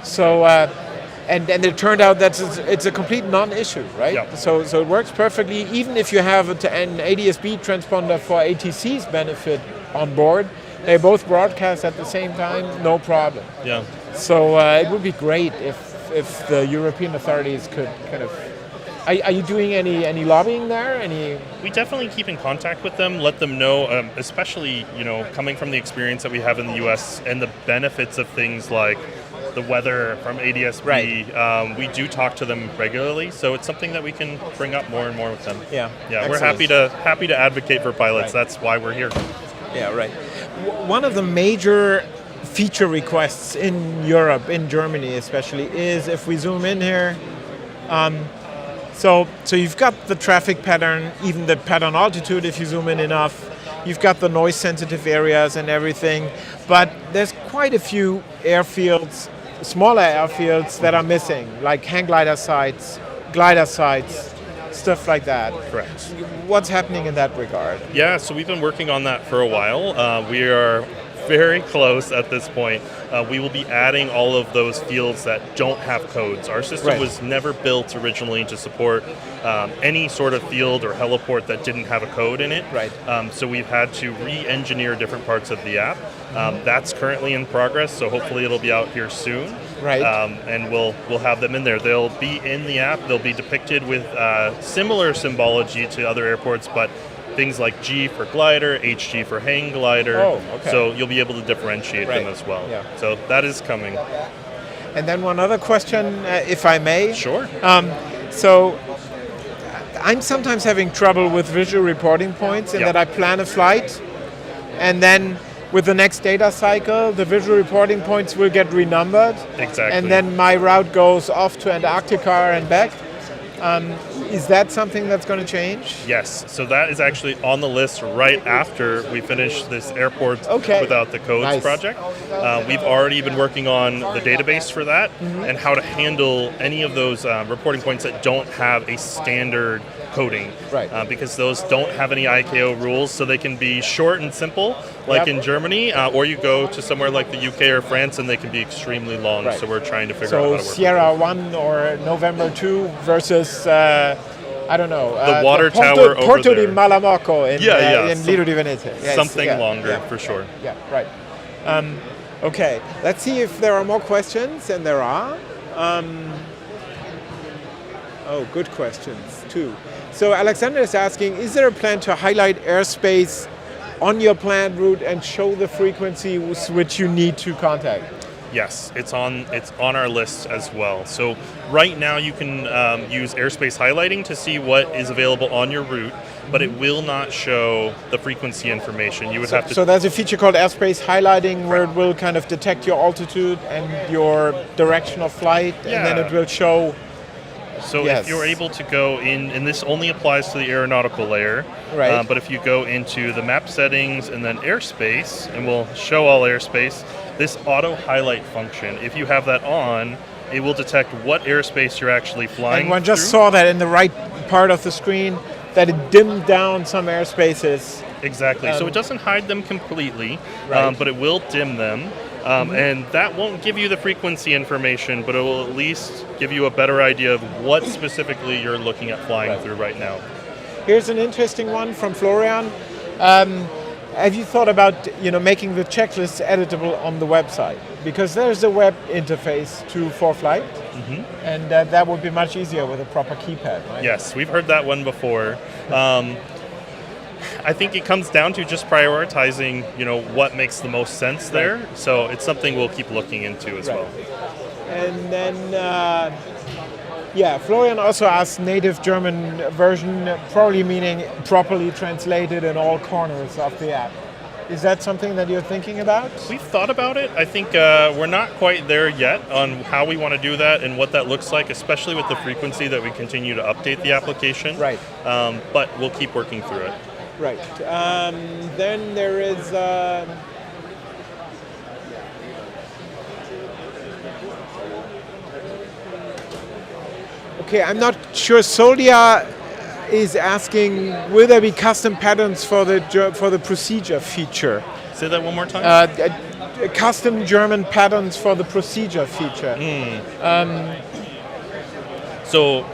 [SPEAKER 1] So and it turned out that it's a complete non-issue, right?
[SPEAKER 2] Yeah.
[SPEAKER 1] So it works perfectly, even if you have an ADS-B transponder for ATC's benefit on board. They both broadcast at the same time, no problem.
[SPEAKER 2] Yeah.
[SPEAKER 1] So it would be great if the European authorities could kind of. Are you doing any lobbying there?
[SPEAKER 2] We definitely keep in contact with them, let them know, especially coming from the experience that we have in the U.S. and the benefits of things like the weather from ADS-B.
[SPEAKER 1] Right.
[SPEAKER 2] We do talk to them regularly, so it's something that we can bring up more and more with them.
[SPEAKER 1] Yeah.
[SPEAKER 2] We're happy to advocate for pilots. Right. That's why we're here. Yeah,
[SPEAKER 1] right. One of the major feature requests in Europe, in Germany especially, is if we zoom in here. So you've got the traffic pattern, even the pattern altitude if you zoom in enough. You've got the noise sensitive areas and everything, but there's quite a few airfields, smaller airfields that are missing, like hang glider sites, stuff like that.
[SPEAKER 2] Correct.
[SPEAKER 1] What's happening in that regard?
[SPEAKER 2] Yeah, so we've been working on that for a while. We are very close at this point. We will be adding all of those fields that don't have codes. Our system was never built originally to support any sort of field or heliport that didn't have a code in it.
[SPEAKER 1] Right.
[SPEAKER 2] So we've had to re-engineer different parts of the app. That's currently in progress, so hopefully it'll be out here soon.
[SPEAKER 1] Right.
[SPEAKER 2] And we'll have them in there. They'll be in the app. They'll be depicted with similar symbology to other airports, but things like G for glider, HG for hang glider.
[SPEAKER 1] Oh, okay.
[SPEAKER 2] So you'll be able to differentiate them as well.
[SPEAKER 1] Yeah.
[SPEAKER 2] So that is coming.
[SPEAKER 1] And then one other question, if I may.
[SPEAKER 2] Sure.
[SPEAKER 1] So I'm sometimes having trouble with visual reporting points in that I plan a flight, and then with the next data cycle, the visual reporting points will get renumbered.
[SPEAKER 2] Exactly.
[SPEAKER 1] And then my route goes off to Antarctica and back. Is that something that's going to change?
[SPEAKER 2] Yes. So that is actually on the list right after we finish this airport without the codes project. We've already been working on the database for that and how to handle any of those reporting points that don't have a standard coding.
[SPEAKER 1] Right.
[SPEAKER 2] Because those don't have any ICAO rules, so they can be short and simple, like in Germany, or you go to somewhere like the UK or France and they can be extremely long. Right. So we're trying to figure out how to work.
[SPEAKER 1] So Sierra 1 or November 2 versus I don't know.
[SPEAKER 2] The water tower over
[SPEAKER 1] Porto
[SPEAKER 2] there.
[SPEAKER 1] di Malamocco in Lido di Venezia.
[SPEAKER 2] Yes, something longer, for sure.
[SPEAKER 1] Yeah, right. Okay, let's see if there are more questions, and there are. Good questions, too. So Alexander is asking, is there a plan to highlight airspace on your planned route and show the frequencies which you need to contact?
[SPEAKER 2] Yes, it's on our list as well. So right now you can use Airspace Highlighting to see what is available on your route, but it will not show the frequency information. You would have to.
[SPEAKER 1] So there's a feature called Airspace Highlighting where it will kind of detect your altitude and your direction of flight, and then it will show.
[SPEAKER 2] So if you're able to go in, and this only applies to the aeronautical layer,
[SPEAKER 1] right?
[SPEAKER 2] But if you go into the map settings and then airspace, and we'll show all airspace, this auto highlight function, if you have that on, it will detect what airspace you're actually flying
[SPEAKER 1] And one just
[SPEAKER 2] through.
[SPEAKER 1] saw that in the right part of the screen, that it dimmed down some airspaces.
[SPEAKER 2] Exactly. So it doesn't hide them completely,
[SPEAKER 1] Right.
[SPEAKER 2] but it will dim them. And that won't give you the frequency information, but it will at least give you a better idea of what specifically you're looking at flying through right now.
[SPEAKER 1] Here's an interesting one from Florian. Have you thought about making the checklists editable on the website? Because there's a web interface to ForeFlight, and that would be much easier with a proper keypad, right?
[SPEAKER 2] Yes, we've heard that one before. I think it comes down to just prioritizing, what makes the most sense there. So it's something we'll keep looking into as well.
[SPEAKER 1] And then, Florian also asked native German version, probably meaning properly translated in all corners of the app. Is that something that you're thinking about?
[SPEAKER 2] We've thought about it. I think we're not quite there yet on how we want to do that and what that looks like, especially with the frequency that we continue to update the application.
[SPEAKER 1] Right.
[SPEAKER 2] But we'll keep working through it.
[SPEAKER 1] Right. Then there is... Okay, I'm not sure. Solia is asking, will there be custom patterns for the procedure feature?
[SPEAKER 2] Say that one more time.
[SPEAKER 1] Custom German patterns for the procedure feature.
[SPEAKER 2] So,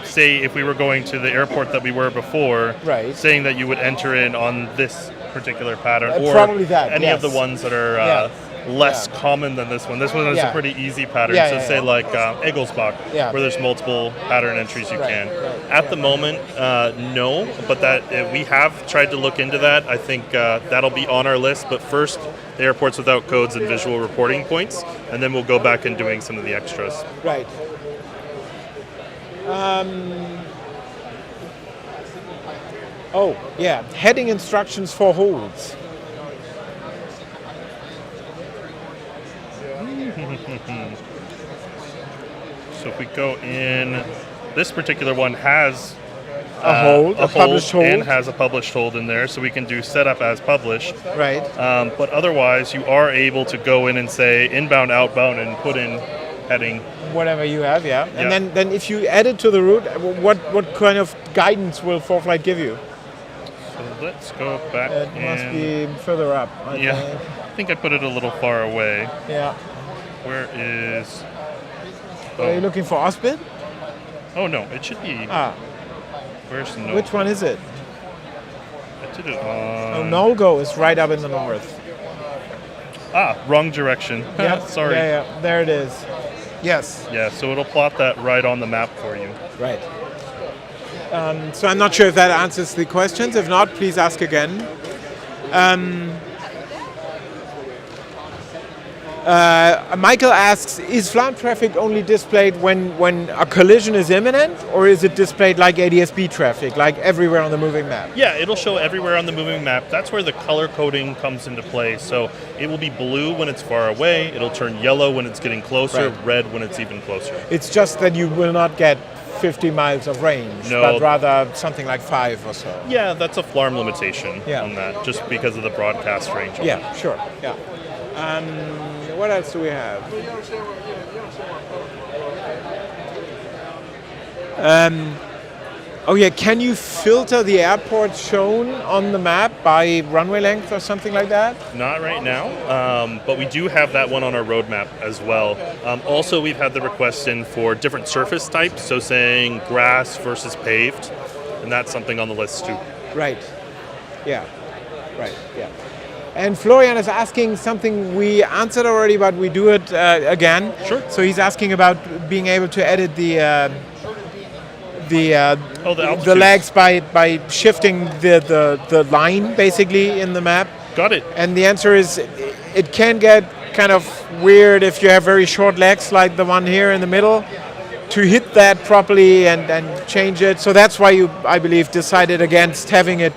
[SPEAKER 2] say if we were going to the airport that we were before, saying that you would enter in on this particular pattern, or
[SPEAKER 1] probably that,
[SPEAKER 2] any of the ones that are less common than this one. This one is a pretty easy pattern. Say like Egglesbach, where there's multiple pattern entries you can. At the moment, no, but that we have tried to look into that. I think that'll be on our list. But first, the airports without codes and visual reporting points, and then we'll go back and doing some of the extras.
[SPEAKER 1] Right. Heading instructions for holds.
[SPEAKER 2] So if we go in, this particular one has
[SPEAKER 1] a hold, a published hold,
[SPEAKER 2] and has a published hold in there, so we can do setup as published.
[SPEAKER 1] Right.
[SPEAKER 2] But otherwise, you are able to go in and say inbound, outbound, and put in heading.
[SPEAKER 1] Whatever you have, And then if you add it to the route, what kind of guidance will ForeFlight give you?
[SPEAKER 2] So let's go back.
[SPEAKER 1] It must be further up.
[SPEAKER 2] I think I put it a little far away.
[SPEAKER 1] Yeah.
[SPEAKER 2] Where is...
[SPEAKER 1] Are you looking for Osbit?
[SPEAKER 2] Oh no, it should be... Where's no?
[SPEAKER 1] Which one is it?
[SPEAKER 2] I did it on...
[SPEAKER 1] Nolgo is right up in the north.
[SPEAKER 2] Wrong direction. Sorry.
[SPEAKER 1] Yeah, there it is. Yes.
[SPEAKER 2] Yeah, so it'll plot that right on the map for you.
[SPEAKER 1] Right. So I'm not sure if that answers the questions. If not, please ask again. Michael asks, is flight traffic only displayed when a collision is imminent, or is it displayed like Adsb traffic, like everywhere on the moving map?
[SPEAKER 2] Yeah, it'll show everywhere on the moving map. That's where the color coding comes into play. So it will be blue when it's far away, it'll turn yellow when it's getting closer, red when it's even closer.
[SPEAKER 1] It's just that you will not get 50 miles of range, but rather something like 5 or so.
[SPEAKER 2] Yeah, that's a FLARM limitation on that, just because of the broadcast range.
[SPEAKER 1] Yeah, sure. Yeah. What else do we have? Can you filter the airport shown on the map by runway length or something like that?
[SPEAKER 2] Not right now, but we do have that one on our roadmap as well. Also, we've had the request in for different surface types, so saying grass versus paved, and that's something on the list too.
[SPEAKER 1] Right. Yeah. Right. Yeah. And Florian is asking something we answered already, but we do it again.
[SPEAKER 2] Sure.
[SPEAKER 1] So he's asking about being able to edit the legs by shifting the line basically in the map.
[SPEAKER 2] Got it.
[SPEAKER 1] And the answer is it can get kind of weird if you have very short legs like the one here in the middle to hit that properly and change it. So that's why you, I believe, decided against having it,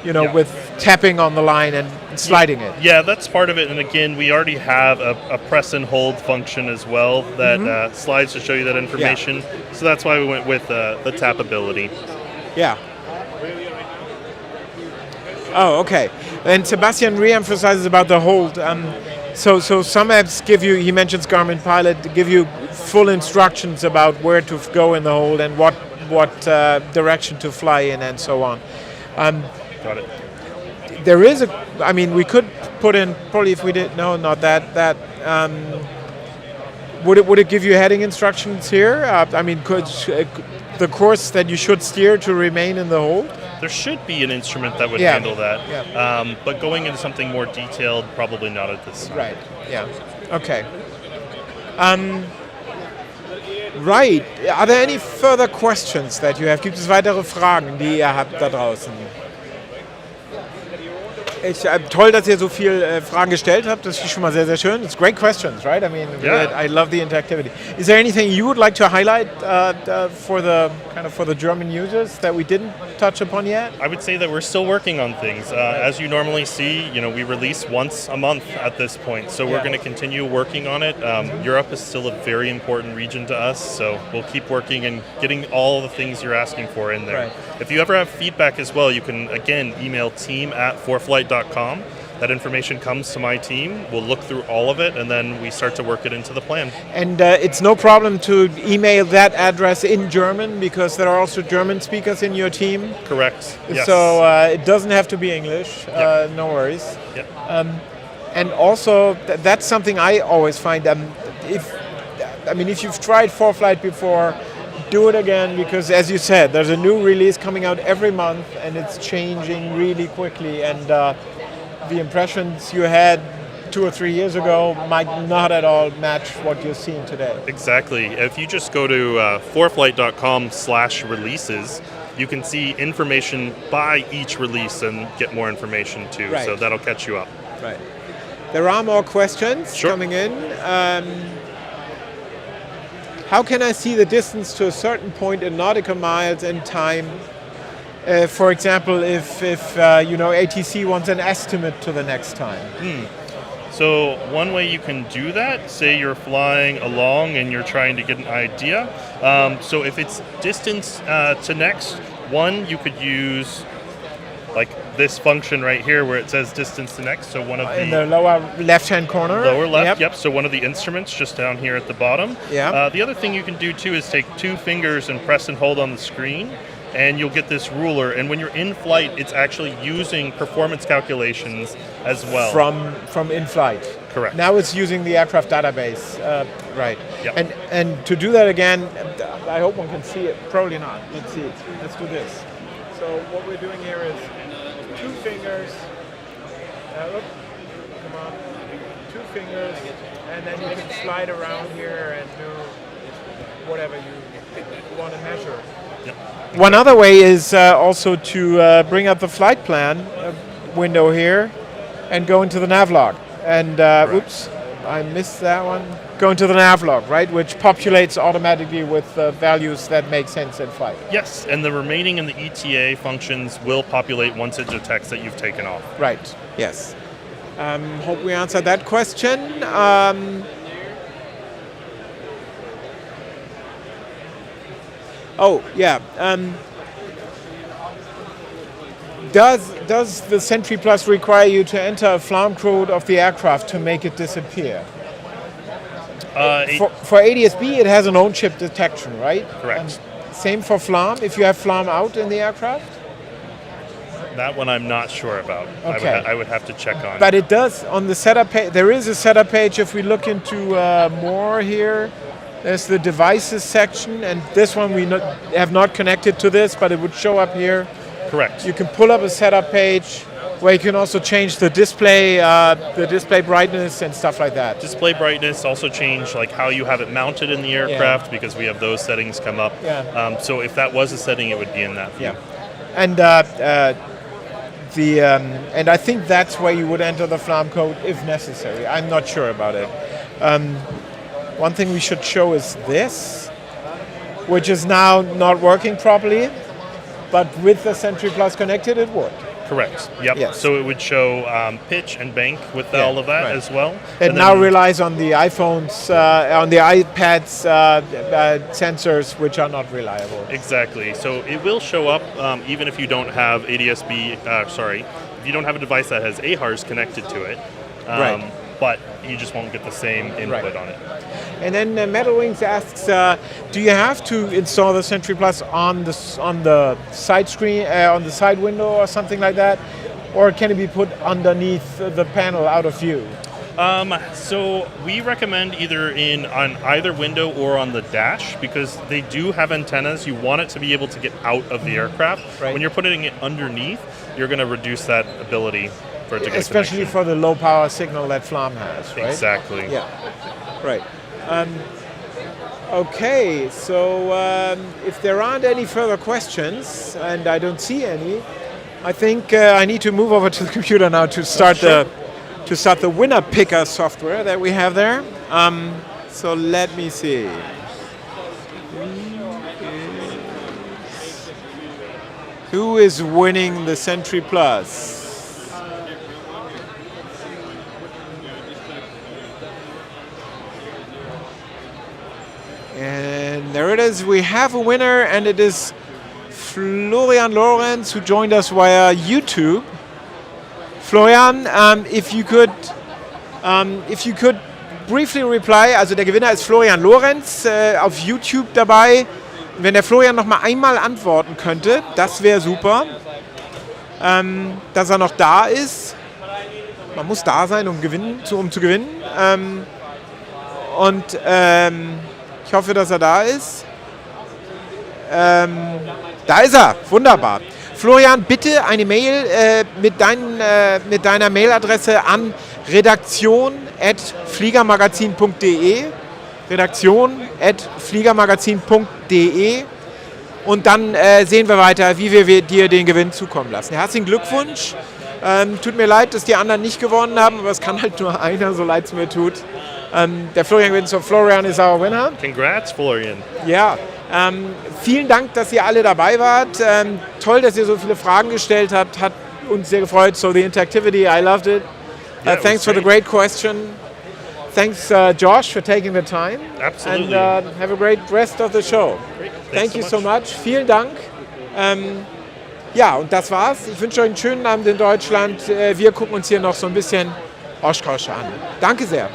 [SPEAKER 1] with tapping on the line and sliding it.
[SPEAKER 2] Yeah, that's part of it. And again, we already have a press and hold function as well that slides to show you that information.
[SPEAKER 1] Yeah.
[SPEAKER 2] So that's why we went with the tap ability.
[SPEAKER 1] Yeah. Oh, okay. And Sebastian re-emphasizes about the hold. So some apps give you, he mentions Garmin Pilot, give you full instructions about where to go in the hold and what direction to fly in and so on.
[SPEAKER 2] Got it.
[SPEAKER 1] There is we could put in, probably if we did, no, not that. Would it give you heading instructions here? Could the course that you should steer to remain in the hold?
[SPEAKER 2] There should be an instrument that would handle that.
[SPEAKER 1] Yeah.
[SPEAKER 2] But going into something more detailed, probably not at this time.
[SPEAKER 1] Right, yeah. Okay. Right. Are there any further questions that you have? Gibt es weitere Fragen, die ihr habt da draußen? Toll, dass ihr so viele Fragen gestellt habt. Das ist schon mal sehr, sehr schön. It's great questions, right? I love the interactivity. Is there anything you would like to highlight for the German users that we didn't touch upon yet?
[SPEAKER 2] I would say that we're still working on things. As you normally see, we release once a month at this point, so we're going to continue working on it. Europe is still a very important region to us, so we'll keep working and getting all the things you're asking for in there.
[SPEAKER 1] Right.
[SPEAKER 2] If you ever have feedback as well, you can again email team@ForeFlight.com. That information comes to my team. We'll look through all of it, and then we start to work it into the plan.
[SPEAKER 1] And it's no problem to email that address in German, because there are also German speakers in your team.
[SPEAKER 2] Correct. Yes.
[SPEAKER 1] So it doesn't have to be English. No worries.
[SPEAKER 2] Yep.
[SPEAKER 1] And also, that's something I always find. If you've tried ForeFlight before, do it again, because as you said, there's a new release coming out every month, and it's changing really quickly. And the impressions you had 2 or 3 years ago might not at all match what you're seeing today.
[SPEAKER 2] Exactly. If you just go to foreflight.com/releases, you can see information by each release and get more information too.
[SPEAKER 1] Right.
[SPEAKER 2] So that'll catch you up.
[SPEAKER 1] Right. There are more questions coming in. How can I see the distance to a certain point in nautical miles and time? For example, if ATC wants an estimate to the next time.
[SPEAKER 2] So one way you can do that, say you're flying along and you're trying to get an idea. So if it's distance to next, you could use like this function right here where it says distance to next. So one of
[SPEAKER 1] in the lower left-hand corner.
[SPEAKER 2] Lower left, yep. So one of the instruments just down here at the bottom.
[SPEAKER 1] Yeah.
[SPEAKER 2] The other thing you can do too is take 2 fingers and press and hold on the screen, and you'll get this ruler. And when you're in flight, it's actually using performance calculations as well.
[SPEAKER 1] From in flight.
[SPEAKER 2] Correct.
[SPEAKER 1] Now it's using the aircraft database. Right.
[SPEAKER 2] Yep.
[SPEAKER 1] And to do that again, I hope one can see it. Probably not. Let's see it. Let's do this. So what we're doing here is 2 fingers. Come on. 2 fingers, and then you can slide around here and do whatever you want to measure.
[SPEAKER 2] Yep.
[SPEAKER 1] One other way is also to bring up the flight plan window here and go into the navlog. And oops, I missed that one. Go into the navlog, right, which populates automatically with values that make sense in flight.
[SPEAKER 2] Yes, and the remaining in the ETA functions will populate once it detects that you've taken off.
[SPEAKER 1] Right, yes. Hope we answered that question. Does the Sentry Plus require you to enter a FLAM code of the aircraft to make it disappear? For Adsb, it has an on-chip detection, right?
[SPEAKER 2] Correct.
[SPEAKER 1] Same for FLAM, if you have FLAM out in the aircraft?
[SPEAKER 2] That one I'm not sure about.
[SPEAKER 1] Okay.
[SPEAKER 2] I would have to check on.
[SPEAKER 1] But it does, on the setup page, there is a setup page. If we look into more here, there's the devices section, and this one we have not connected to this, but it would show up here.
[SPEAKER 2] Correct.
[SPEAKER 1] You can pull up a setup page where you can also change the display brightness and stuff like that.
[SPEAKER 2] Display brightness, also change like how you have it mounted in the aircraft, because we have those settings come up.
[SPEAKER 1] Yeah.
[SPEAKER 2] So if that was a setting, it would be in that view.
[SPEAKER 1] Yeah. And and I think that's where you would enter the FLAM code if necessary. I'm not sure about it. One thing we should show is this, which is now not working properly, but with the Sentry Plus connected, it would.
[SPEAKER 2] Correct. Yep.
[SPEAKER 1] Yes.
[SPEAKER 2] So it would show pitch and bank with all of that as well.
[SPEAKER 1] It now relies on the iPhones, on the iPads sensors, which are not reliable.
[SPEAKER 2] Exactly. So it will show up even if you don't have Adsb. If you don't have a device that has AHRS connected to it.
[SPEAKER 1] Right.
[SPEAKER 2] But you just won't get the same input on it.
[SPEAKER 1] And then Metal Wings asks, do you have to install the Sentry Plus on the side screen, on the side window or something like that? Or can it be put underneath the panel out of view?
[SPEAKER 2] So we recommend either on either window or on the dash, because they do have antennas. You want it to be able to get out of the aircraft. Right. When you're putting it underneath, you're going to reduce that ability.
[SPEAKER 1] Especially for the low power signal that FLAM has, right?
[SPEAKER 2] Exactly.
[SPEAKER 1] Yeah, right. Okay, so if there aren't any further questions, and I don't see any, I think I need to move over to the computer now to start the winner picker software that we have there. So let me see. Who is winning the Sentry Plus? And there it is. We have a winner, and it is Florian Lorenz, who joined us via YouTube. Florian, if you could briefly reply. Also der Gewinner ist Florian Lorenz auf YouTube dabei. Wenn der Florian noch mal einmal antworten könnte, das wäre super. Dass er noch da ist. Man muss da sein, um zu gewinnen. Ich hoffe, dass er da ist. Da ist er. Wunderbar. Florian, bitte eine Mail mit deiner Mailadresse an redaktion@fliegermagazin.de. redaktion@fliegermagazin.de. Und dann sehen wir weiter, wie wir dir den Gewinn zukommen lassen. Herzlichen Glückwunsch. Tut mir leid, dass die anderen nicht gewonnen haben, aber es kann halt nur einer, so leid es mir tut. Der Florian gewinnt, so Florian ist our winner.
[SPEAKER 2] Congrats, Florian.
[SPEAKER 1] Ja, vielen Dank, dass ihr alle dabei wart. Toll, dass ihr so viele Fragen gestellt habt. Hat uns sehr gefreut. So the interactivity, I loved it. Thanks for the great question. Thanks, Josh, for taking the time.
[SPEAKER 2] Absolutely.
[SPEAKER 1] And have a great rest of the show.
[SPEAKER 2] Great.
[SPEAKER 1] Thank you so much. Vielen Dank. Ja, und das war's. Ich wünsche euch einen schönen Abend in Deutschland. Wir gucken uns hier noch so ein bisschen Oshkosh an. Danke sehr.